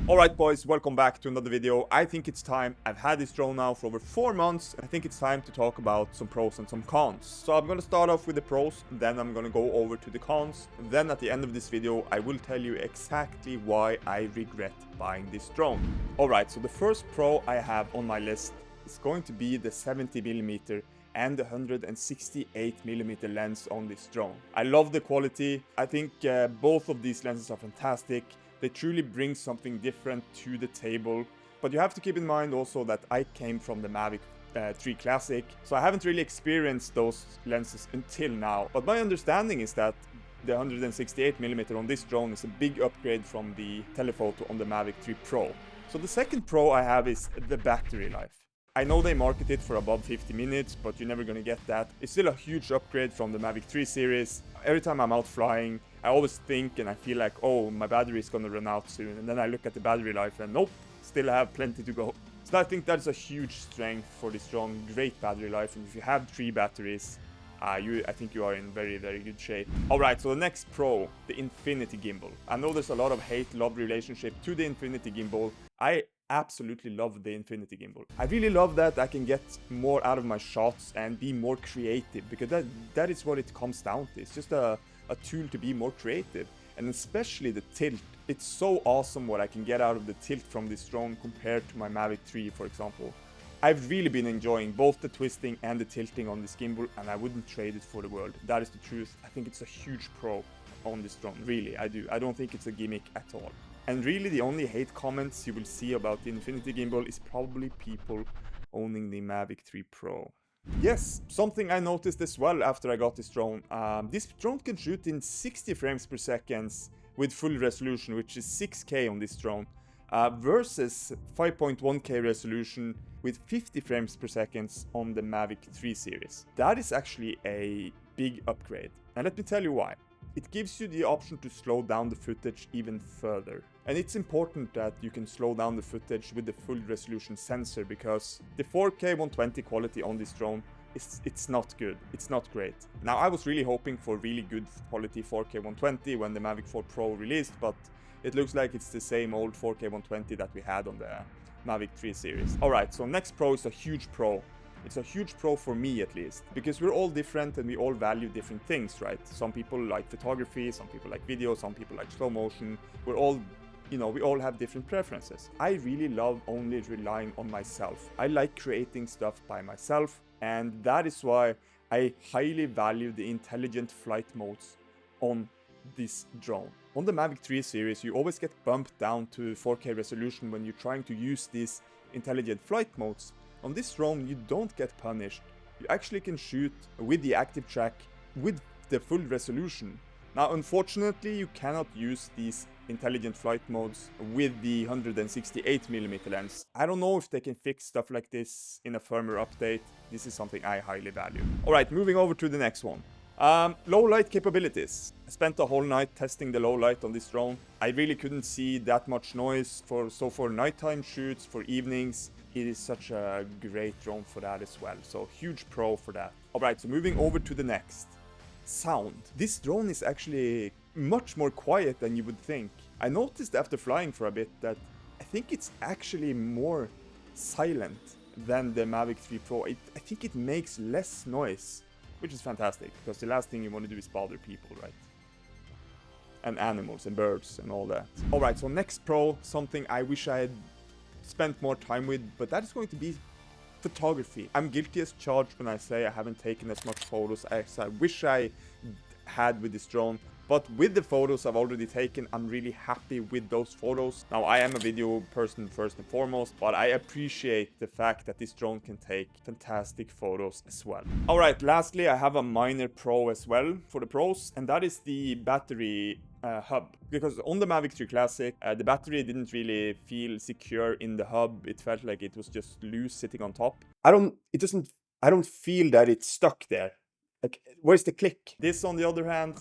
Alright boys, welcome back to another video. I think it's time. I've had this drone now for over 4 months, and I think it's time to talk about some pros and some cons. So I'm gonna start off with the pros, then I'm gonna go over to the cons. Then at the end of this video, I will tell you exactly why I regret buying this drone. Alright, so the first pro I have on my list is going to be the 70mm and the 168mm lens on this drone. I love the quality. I think both of these lenses are fantastic. They truly bring something different to the table. But you have to keep in mind also that I came from the Mavic 3 Classic, so I haven't really experienced those lenses until now. But my understanding is that the 168mm on this drone is a big upgrade from the telephoto on the Mavic 3 Pro. So the second pro I have is the battery life. I know they market it for above 50 minutes, but you're never gonna get that. It's still a huge upgrade from the Mavic 3 series. Every time I'm out flying, I always think and I feel like, oh, my battery is gonna run out soon. And then I look at the battery life and nope, still have plenty to go. So I think that's a huge strength for this drone, great battery life. And if you have 3 batteries, I think you are in very, very good shape. Alright, so the next pro, the Infinity Gimbal. I know there's a lot of hate-love relationship to the Infinity Gimbal. I absolutely love the Infinity Gimbal. I really love that I can get more out of my shots and be more creative, because that is what it comes down to. It's just a tool to be more creative, and especially the tilt. It's so awesome what I can get out of the tilt from this drone compared to my Mavic 3, for example. I've really been enjoying both the twisting and the tilting on this gimbal, and I wouldn't trade it for the world. That is the truth. I think it's a huge pro on this drone, really, I do. I don't think it's a gimmick at all. And really the only hate comments you will see about the Infinity Gimbal is probably people owning the Mavic 3 Pro. Yes, something I noticed as well after I got this drone. This drone can shoot in 60 frames per second with full resolution, which is 6K on this drone, versus 5.1K resolution with 50 frames per second on the Mavic 3 series. That is actually a big upgrade, and let me tell you why. It gives you the option to slow down the footage even further. And it's important that you can slow down the footage with the full resolution sensor, because the 4K 120 quality on this drone, it's not good. It's not great. Now, I was really hoping for really good quality 4K 120 when the Mavic 4 Pro released, but it looks like it's the same old 4K 120 that we had on the Mavic 3 series. Alright, so next pro is a huge pro. It's a huge pro for me, at least, because we're all different and we all value different things, right? Some people like photography, some people like video, some people like slow motion. We're all, we all have different preferences. I really love only relying on myself. I like creating stuff by myself, and that is why I highly value the intelligent flight modes on this drone. On the Mavic 3 series, you always get bumped down to 4K resolution when you're trying to use these intelligent flight modes. On this drone, you don't get punished. You actually can shoot with the active track with the full resolution. Now, unfortunately, you cannot use these intelligent flight modes with the 168mm lens. I don't know if they can fix stuff like this in a firmware update. This is something I highly value. Alright, moving over to the next one. Low light capabilities. I spent the whole night testing the low light on this drone. I really couldn't see that much noise for nighttime shoots, for evenings. It is such a great drone for that as well. So huge pro for that. Alright, so moving over to the next. Sound. This drone is actually much more quiet than you would think. I noticed after flying for a bit that I think it's actually more silent than the Mavic 3 Pro. I think it makes less noise, which is fantastic, because the last thing you want to do is bother people, right? And animals and birds and all that. Alright, so next pro, something I wish I had spent more time with, but that is going to be photography. I'm guilty as charged when I say I haven't taken as much photos as I wish I had with this drone. But with the photos I've already taken, I'm really happy with those photos. Now, I am a video person first and foremost, but I appreciate the fact that this drone can take fantastic photos as well. Alright, lastly, I have a minor pro as well for the pros, and that is the battery hub. Because on the Mavic 3 Classic, the battery didn't really feel secure in the hub. It felt like it was just loose sitting on top. I don't feel that it's stuck there. Like, where's the click? This, on the other hand,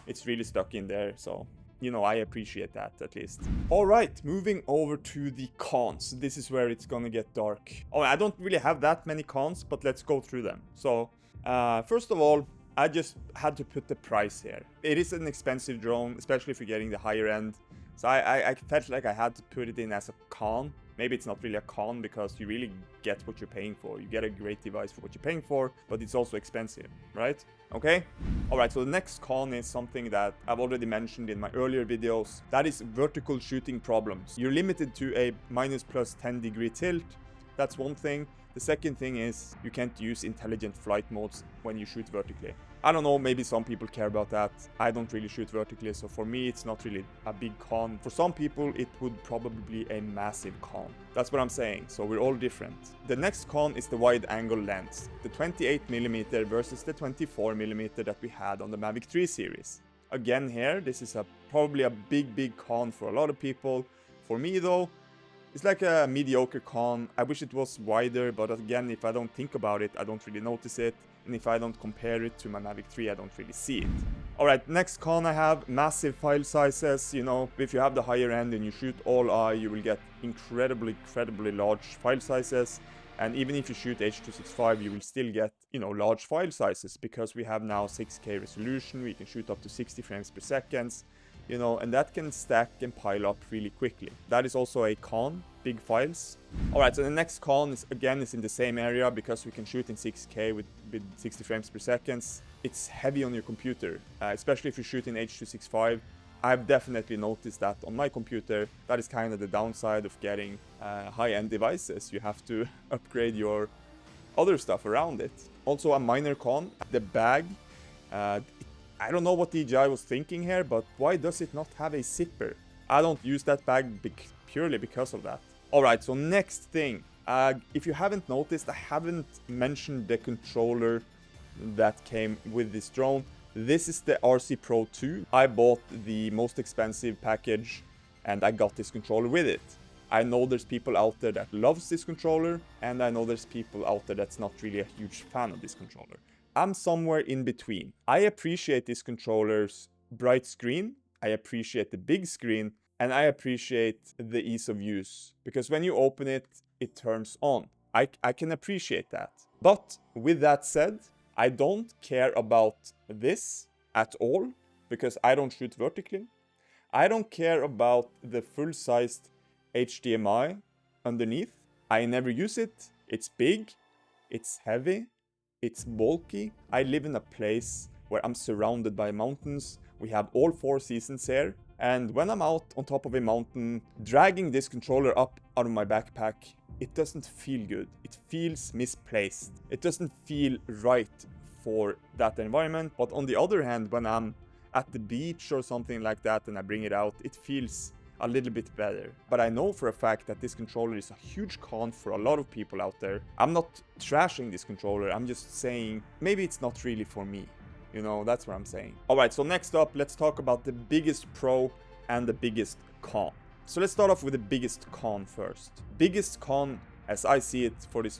it's really stuck in there, so I appreciate that at least. Alright, moving over to the cons. This is where it's gonna get dark. Oh, I don't really have that many cons, but let's go through them. So, first of all, I just had to put the price here. It is an expensive drone, especially if you're getting the higher end. So I felt like I had to put it in as a con. Maybe it's not really a con because you really get what you're paying for. You get a great device for what you're paying for, but it's also expensive, right? Okay? Alright, so the next con is something that I've already mentioned in my earlier videos. That is vertical shooting problems. You're limited to a -+10 degree tilt. That's one thing. The second thing is you can't use intelligent flight modes when you shoot vertically. I don't know, maybe some people care about that. I don't really shoot vertically, so for me it's not really a big con. For some people it would probably be a massive con. That's what I'm saying, so we're all different. The next con is the wide angle lens. The 28mm versus the 24mm that we had on the Mavic 3 series. Again here, this is probably a big con for a lot of people. For me though, it's like a mediocre con. I wish it was wider, but again, if I don't think about it, I don't really notice it. And if I don't compare it to my Mavic 3, I don't really see it. Alright, next con I have, massive file sizes. You know, if you have the higher end and you shoot all eye, you will get incredibly large file sizes. And even if you shoot H.265, you will still get, you know, large file sizes because we have now 6K resolution. We can shoot up to 60 frames per second. You know, and that can stack and pile up really quickly. That is also a con, big files. Alright, so the next con is in the same area because we can shoot in 6K with 60 frames per second. It's heavy on your computer, especially if you shoot in H.265. I've definitely noticed that on my computer. That is kind of the downside of getting high-end devices. You have to upgrade your other stuff around it. Also a minor con, the bag. I don't know what DJI was thinking here, but why does it not have a zipper? I don't use that bag purely because of that. Alright, so next thing. If you haven't noticed, I haven't mentioned the controller that came with this drone. This is the RC Pro 2. I bought the most expensive package and I got this controller with it. I know there's people out there that loves this controller, and I know there's people out there that's not really a huge fan of this controller. I'm somewhere in between. I appreciate this controller's bright screen, I appreciate the big screen, and I appreciate the ease of use. Because when you open it, it turns on. I can appreciate that. But with that said, I don't care about this at all, because I don't shoot vertically. I don't care about the full-sized HDMI underneath. I never use it. It's big, it's heavy, it's bulky. I live in a place where I'm surrounded by mountains. We have all 4 seasons here. And when I'm out on top of a mountain, dragging this controller up out of my backpack, it doesn't feel good. It feels misplaced. It doesn't feel right for that environment. But on the other hand, when I'm at the beach or something like that and I bring it out, it feels a little bit better. But I know for a fact that this controller is a huge con for a lot of people out there. I'm not trashing this controller, I'm just saying maybe it's not really for me. You know, that's what I'm saying. Alright, so next up, let's talk about the biggest pro and the biggest con. So let's start off with the biggest con first. Biggest con, as I see it for this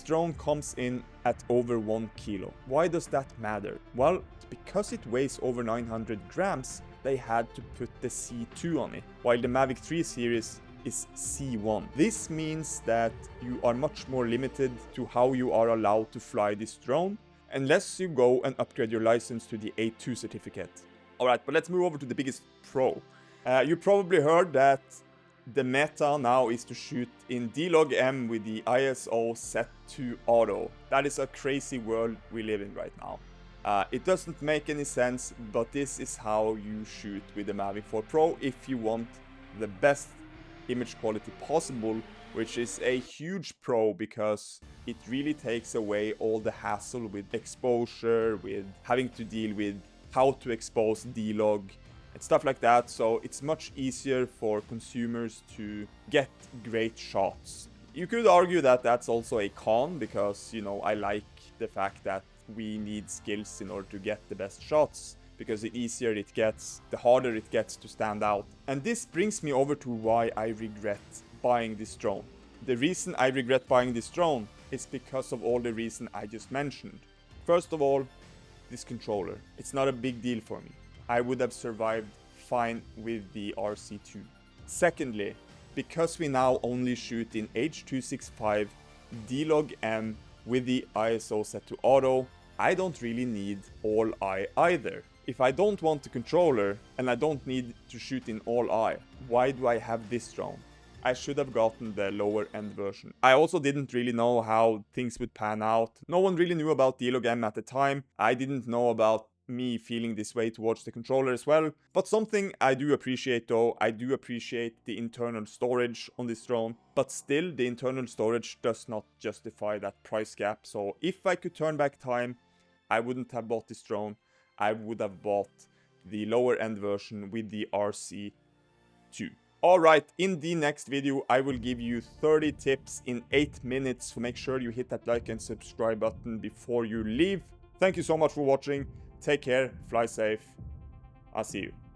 drone comes in at over 1 kilo. Why does that matter? Well, because it weighs over 900 grams, they had to put the C2 on it, while the Mavic 3 series is C1. This means that you are much more limited to how you are allowed to fly this drone, unless you go and upgrade your license to the A2 certificate. Alright, but let's move over to the biggest pro. You probably heard that the meta now is to shoot in D-Log-M with the ISO set to auto. That is a crazy world we live in right now. It doesn't make any sense, but this is how you shoot with the Mavic 4 Pro if you want the best image quality possible, which is a huge pro because it really takes away all the hassle with exposure, with having to deal with how to expose D-Log and stuff like that. So it's much easier for consumers to get great shots. You could argue that that's also a con because, you know, I like the fact that we need skills in order to get the best shots, because the easier it gets, the harder it gets to stand out. And this brings me over to why I regret buying this drone. The reason I regret buying this drone is because of all the reasons I just mentioned. First of all, this controller. It's not a big deal for me. I would have survived fine with the RC2. Secondly, because we now only shoot in H.265 D-Log-M with the ISO set to auto, I don't really need all eye either. if I don't want the controller and I don't need to shoot in all eye, why do I have this drone? I should have gotten the lower end version. I also didn't really know how things would pan out. No one really knew about the Elogam at the time. I didn't know about me feeling this way towards the controller as well. But something I do appreciate though, I do appreciate the internal storage on this drone. But still, the internal storage does not justify that price gap. So if I could turn back time, I wouldn't have bought this drone. I would have bought the lower end version with the RC2. Alright, in the next video I will give you 30 tips in 8 minutes, so make sure you hit that like and subscribe button before you leave. Thank you so much for watching, take care, fly safe, I'll see you.